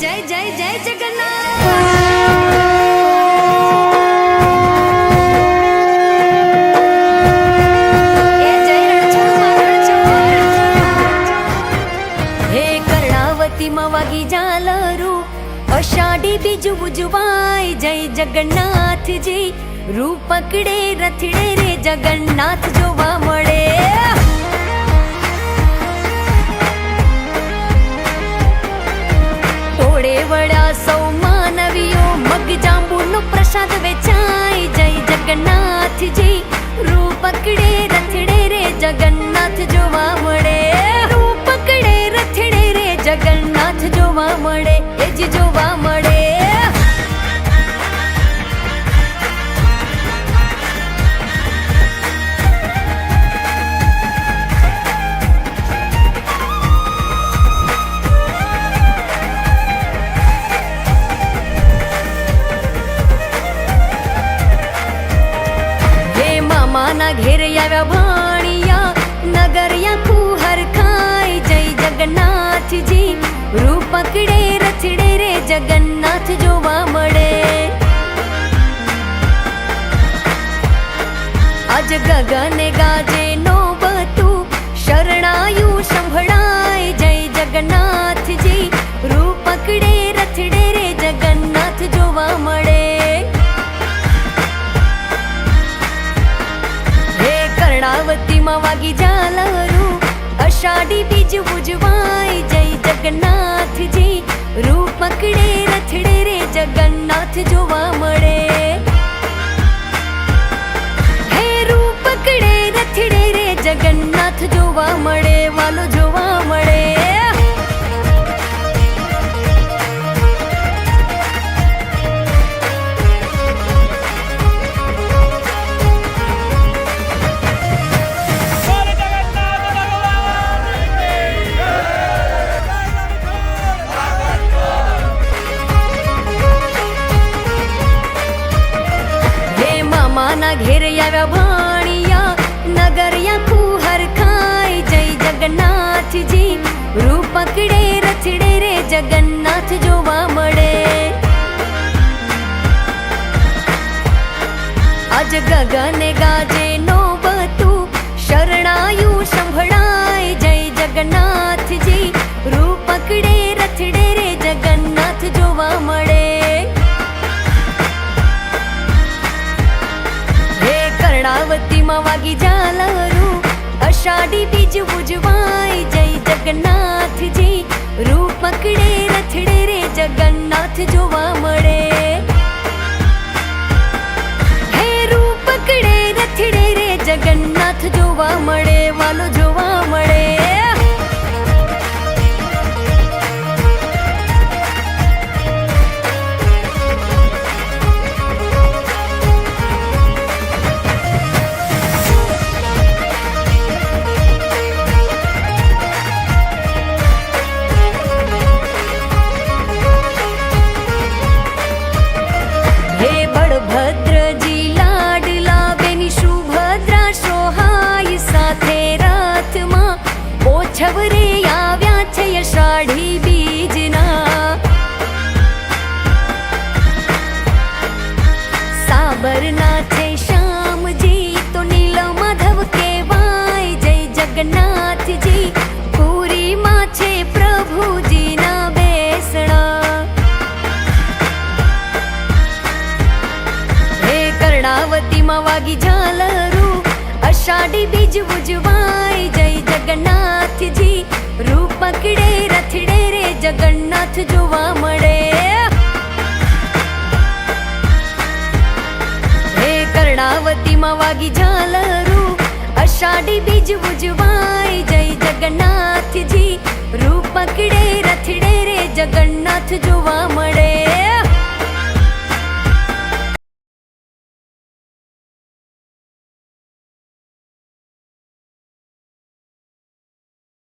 जय जय जय जगन्नाथ। वागी झालरू अषाढ़ी बीज उजवाय जय जगन्नाथ जी रूप पकड़े रथड़े रे जगन्नाथ जोवा मळे। टोळे वळा सौ मानवीओ मग जांबूनो प्रसाद वेचाय जय जगन्नाथ जी रूप पकड़े रथड़े रे जगन्नाथ जोवा मळे। रूप पकड़े रथड़े रे जगन्नाथ जोवा मळे एज जोवा मळे। हे मामाना घेर याव्या भाणिया नगरिया कुहर खाय जय जगन्नाथ जी रूप पकड़े रथड़े रे जगन्नाथ जोवा मळे। आज गगने गाजे नोबतू शरणायु संभळाय जय जगन्नाथ जी रूप पकड़े रथड़े रे जगन्नाथ जोवा मळे। हे कर्णावती मा वागी झालरू अषाढ़ी बीज उजवाय जय जगन्नाथ जी रूप पकड़े रथड़े रे जगन्नाथ जोवा मळे। हे रूप पकड़े रथड़े रे जगन्नाथ जोवा मळे वालो जोवा मळे। माना घेर याव्या भाणिया नगरिया कुहर खाय जय जगन्नाथ जी रूप पकड़े रथड़े रे जगन्नाथ जोवा मळे। आज गगने गाजे नोबतू शरणायु संभळाय जय जगन्नाथ जी रूप पकड़े रथड़े रे जगन्नाथ जोवा मळे। कर्णावती मा वागी झालरू अषाढ़ी बीज उजवाय जय जगन्नाथ जी रूप पकड़े रथड़े रे जगन्नाथ जोवा मळे। हे रूप पकड़े रथड़े रे जगन्नाथ जोवा मळे वालो जोवा मळे। छवरे आव्या छे अषाढ़ी बीजना साबरना छे श्याम जी तो नील माधव केवाय जय जगन्नाथ जी पूरी माँ छे प्रभु जी ना बेसणा। हे कर्णावती मा वागी झालरू अषाढ़ी बीज उजवाय जय जगन्नाथ जी रूप पकड़े रथड़े रे जगन्नाथ जोवा मळे। हे कर्णावती मा वागी झालरू अषाढ़ी बीज उजवाय जय जगन्नाथ जी